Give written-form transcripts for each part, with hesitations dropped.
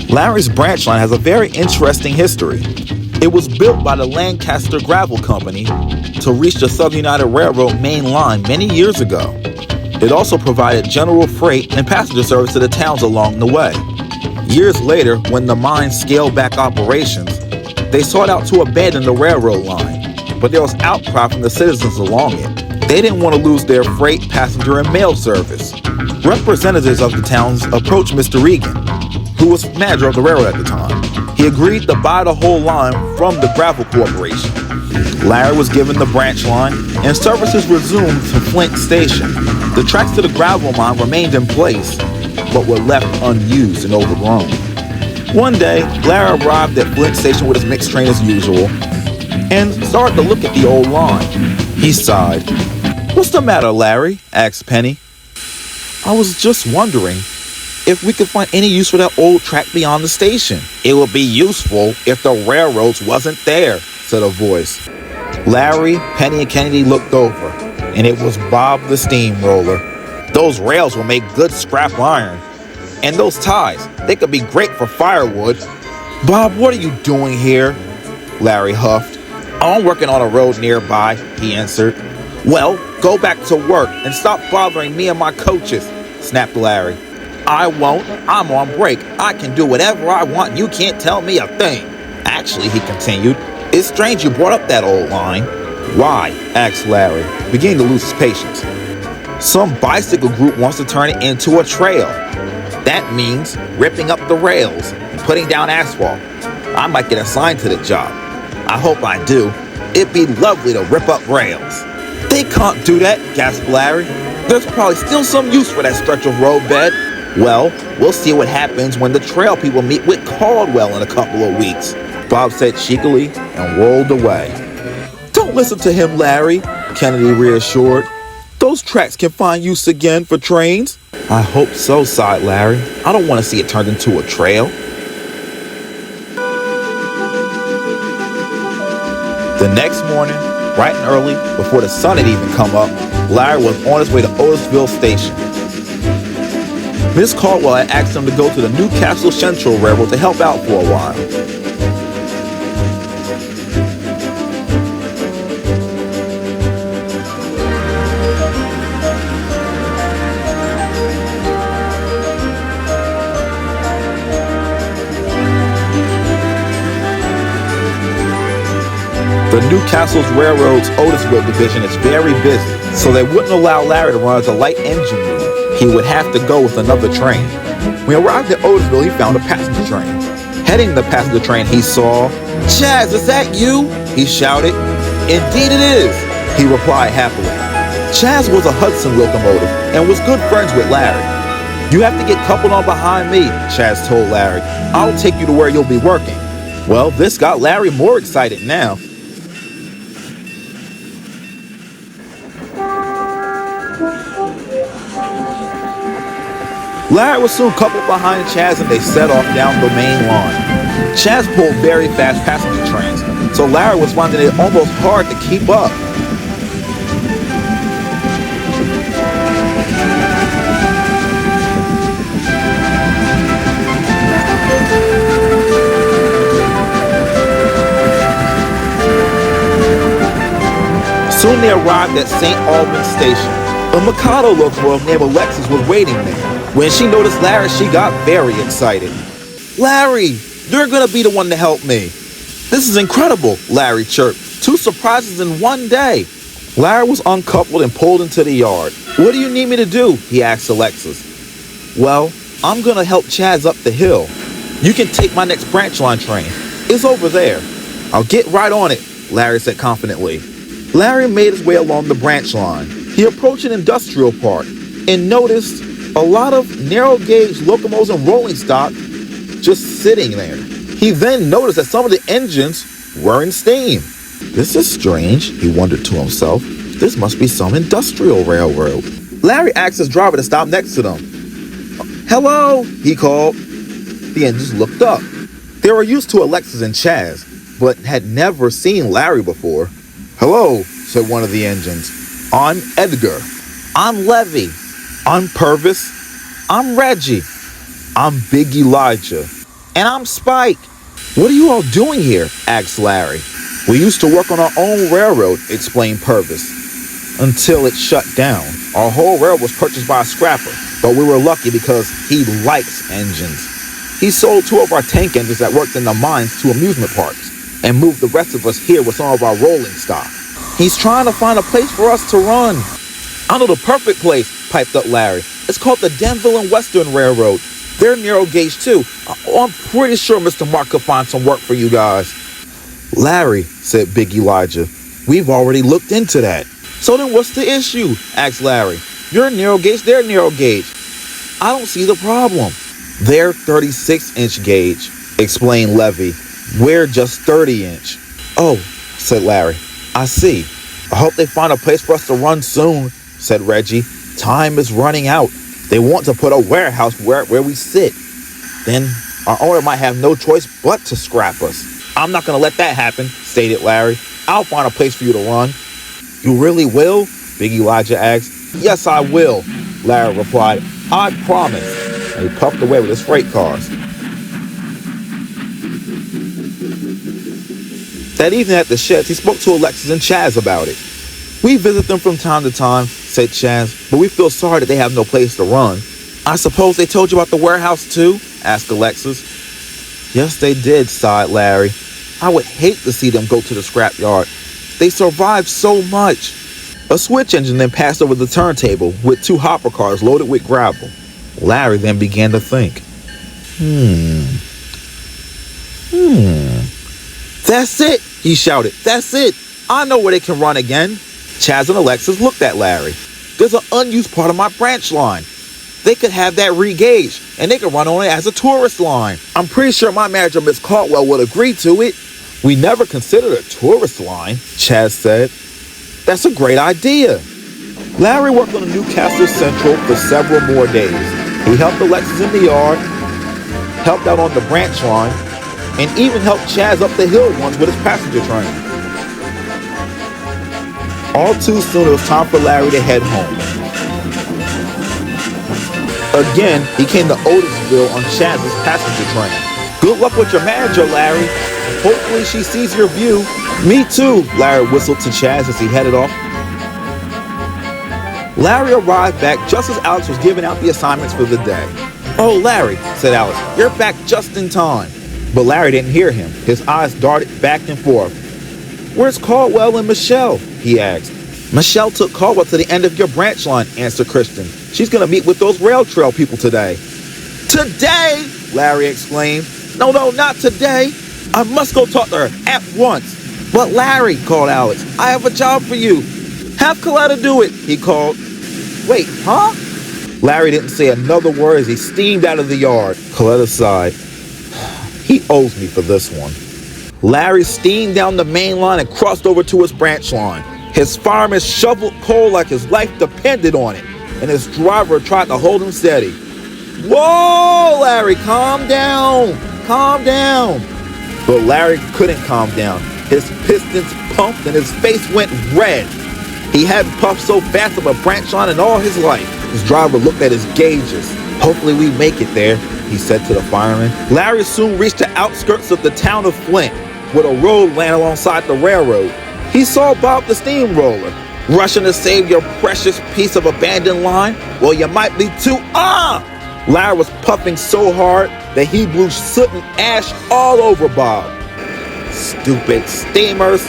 Larry's branch line has a very interesting history. It was built by the Lancaster Gravel Company to reach the Southern United Railroad main line many years ago. It also provided general freight and passenger service to the towns along the way. Years later, when the mine scaled back operations, they sought out to abandon the railroad line, but there was outcry from the citizens along it. They didn't want to lose their freight, passenger, and mail service. Representatives of the towns approached Mr. Regan, who was manager of the railroad at the time. He agreed to buy the whole line from the Gravel Corporation. Larry was given the branch line, and services resumed to Flint Station. The tracks to the gravel mine remained in place, but were left unused and overgrown. One day, Larry arrived at Flint Station with his mixed train as usual, and started to look at the old line. He sighed. "What's the matter, Larry?" asked Penny. "I was just wondering if we could find any use for that old track beyond the station." "It would be useful if the railroads wasn't there," said a voice. Larry, Penny, and Kennedy looked over, and it was Bob the steamroller. "Those rails will make good scrap iron. And those ties, they could be great for firewood." "Bob, what are you doing here?" Larry huffed. "I'm working on a road nearby," he answered. "Well, go back to work and stop bothering me and my coaches," snapped Larry. "I won't. I'm on break. I can do whatever I want and you can't tell me a thing." "Actually," he continued, "it's strange you brought up that old line." "Why?" asked Larry, beginning to lose his patience. "Some bicycle group wants to turn it into a trail. That means ripping up the rails and putting down asphalt. I might get assigned to the job. I hope I do. It'd be lovely to rip up rails." "They can't do that," gasped Larry. "There's probably still some use for that stretch of roadbed." "Well, we'll see what happens when the trail people meet with Caldwell in a couple of weeks," Bob said cheekily and whirled away. "Don't listen to him, Larry," Kennedy reassured. "Those tracks can find use again for trains." "I hope so," sighed Larry. "I don't want to see it turned into a trail." The next morning, bright and early, before the sun had even come up, Larry was on his way to Otisville Station. Miss Caldwell had asked him to go to the Newcastle Central Railroad to help out for a while. The Newcastle Railroad's Otisville division is very busy, so they wouldn't allow Larry to run as a light engine move. He would have to go with another train. When he arrived at Otisville, he found a passenger train. Heading the passenger train, he saw, "Chaz, is that you?" he shouted. "Indeed it is," he replied happily. Chaz was a Hudson locomotive and was good friends with Larry. "You have to get coupled on behind me," Chaz told Larry. "I'll take you to where you'll be working." Well, this got Larry more excited now. Larry was soon coupled behind Chaz and they set off down the main line. Chaz pulled very fast passenger trains, so Larry was finding it almost hard to keep up. Soon they arrived at St. Albans Station. A Mikado locomotive named Alexis was waiting there. When she noticed Larry, she got very excited. "Larry, you're gonna be the one to help me." "This is incredible," Larry chirped. "2 surprises in one day." Larry was uncoupled and pulled into the yard. "What do you need me to do?" he asked Alexis. "Well, I'm gonna help Chaz up the hill. You can take my next branch line train. It's over there." "I'll get right on it," Larry said confidently. Larry made his way along the branch line. He approached an industrial park and noticed a lot of narrow-gauge locomotives and rolling stock just sitting there. He then noticed that some of the engines were in steam. "This is strange," he wondered to himself. "This must be some industrial railroad." Larry asked his driver to stop next to them. "Hello," he called. The engines looked up. They were used to Alexis and Chaz, but had never seen Larry before. "Hello," said one of the engines. "I'm Edgar." "I'm Levy." "I'm Purvis." "I'm Reggie." "I'm Big Elijah." And I'm Spike. What are you all doing here? Asked Larry. We used to work on our own railroad, explained Purvis. Until it shut down. Our whole railroad was purchased by a scrapper, but we were lucky because he likes engines. He sold 2 of our tank engines that worked in the mines to amusement parks and moved the rest of us here with some of our rolling stock. He's trying to find a place for us to run. I know the perfect place, piped up Larry. It's called the Denville and Western Railroad. They're narrow gauge too. I'm pretty sure Mr. Mark could find some work for you guys. Larry, said Big Elijah, we've already looked into that. So then what's the issue? Asked Larry. You're narrow gauge, they're narrow gauge. I don't see the problem. They're 36-inch gauge, explained Levy. We're just 30-inch. Oh, said Larry. I see. I hope they find a place for us to run soon, said Reggie. Time is running out. They want to put a warehouse where we sit. Then our owner might have no choice but to scrap us. I'm not going to let that happen, stated Larry. I'll find a place for you to run. You really will? Big Elijah asked. Yes, I will, Larry replied. I promise. And he puffed away with his freight cars. That evening at the sheds, he spoke to Alexis and Chaz about it. We visit them from time to time, said Chaz, but we feel sorry that they have no place to run. I suppose they told you about the warehouse too? Asked Alexis. Yes, they did, sighed Larry. I would hate to see them go to the scrapyard. They survived so much. A switch engine then passed over the turntable with 2 hopper cars loaded with gravel. Larry then began to think. That's it, he shouted. That's it. I know where they can run again. Chaz and Alexis looked at Larry. There's an unused part of my branch line. They could have that re-gauged, and they could run on it as a tourist line. I'm pretty sure my manager, Miss Caldwell, would agree to it. We never considered a tourist line, Chaz said. That's a great idea. Larry worked on the Newcastle Central for several more days. He helped Alexis in the yard, helped out on the branch line, and even helped Chaz up the hill once with his passenger train. All too soon, it was time for Larry to head home. Again, he came to Otisville on Chaz's passenger train. Good luck with your manager, Larry. Hopefully she sees your view. Me too, Larry whistled to Chaz as he headed off. Larry arrived back just as Alex was giving out the assignments for the day. Oh, Larry, said Alex, you're back just in time. But Larry didn't hear him. His eyes darted back and forth. Where's Caldwell and Michelle? He asked. Michelle took Caldwell to the end of your branch line, answered Christian. She's going to meet with those rail trail people today. Today? Larry exclaimed. No, not today. I must go talk to her at once. But Larry, called Alex, I have a job for you. Have Coletta do it, he called. Wait, huh? Larry didn't say another word as he steamed out of the yard. Coletta sighed. He owes me for this one. Larry steamed down the main line and crossed over to his branch line. His fireman shoveled coal like his life depended on it, and his driver tried to hold him steady. Whoa, Larry, calm down. Calm down. But Larry couldn't calm down. His pistons pumped and his face went red. He hadn't puffed so fast up a branch line in all his life. His driver looked at his gauges. Hopefully we make it there, he said to the fireman. Larry soon reached the outskirts of the town of Flint, where a road ran alongside the railroad. He saw Bob the steamroller, rushing to save your precious piece of abandoned line. Well, you might be too. Larry was puffing so hard that he blew soot and ash all over Bob. Stupid steamers,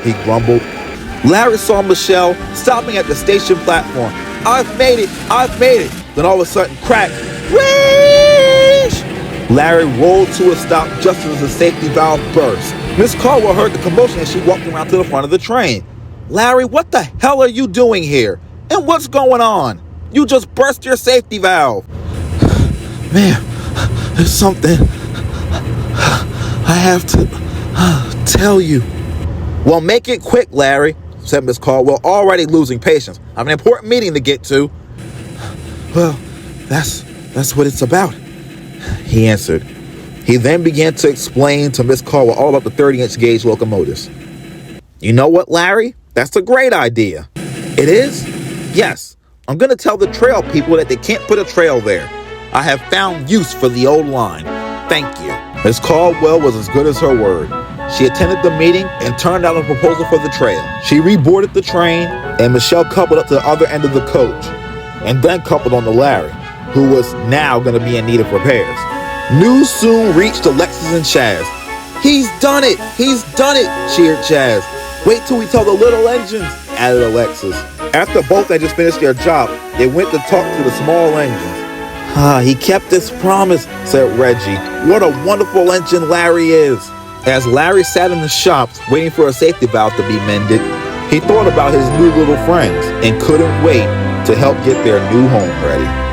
he grumbled. Larry saw Michelle stopping at the station platform. I've made it. Then all of a sudden, crack. Whoosh! Larry rolled to a stop just as the safety valve burst. Miss Caldwell heard the commotion as she walked around to the front of the train. Larry, what the hell are you doing here? And what's going on? You just burst your safety valve. Man, there's something I have to tell you. Well, make it quick, Larry, said Miss Caldwell, already losing patience. I have an important meeting to get to. Well, that's what it's about, he answered. He then began to explain to Miss Caldwell all about the 30-inch gauge locomotives. You know what, Larry? That's a great idea. It is? Yes. I'm going to tell the trail people that they can't put a trail there. I have found use for the old line. thank you. Miss Caldwell was as good as her word. She attended the meeting and turned down a proposal for the trail. She reboarded the train, and Michelle coupled up to the other end of the coach, and then coupled on to Larry, who was now going to be in need of repairs. News soon reached Alexis and Chaz. "He's done it! He's done it!" cheered Chaz. "Wait till we tell the little engines," added Alexis. After both had just finished their job, they went to talk to the small engines. "He kept his promise," said Reggie. "What a wonderful engine Larry is." As Larry sat in the shop waiting for a safety valve to be mended, he thought about his new little friends and couldn't wait to help get their new home ready.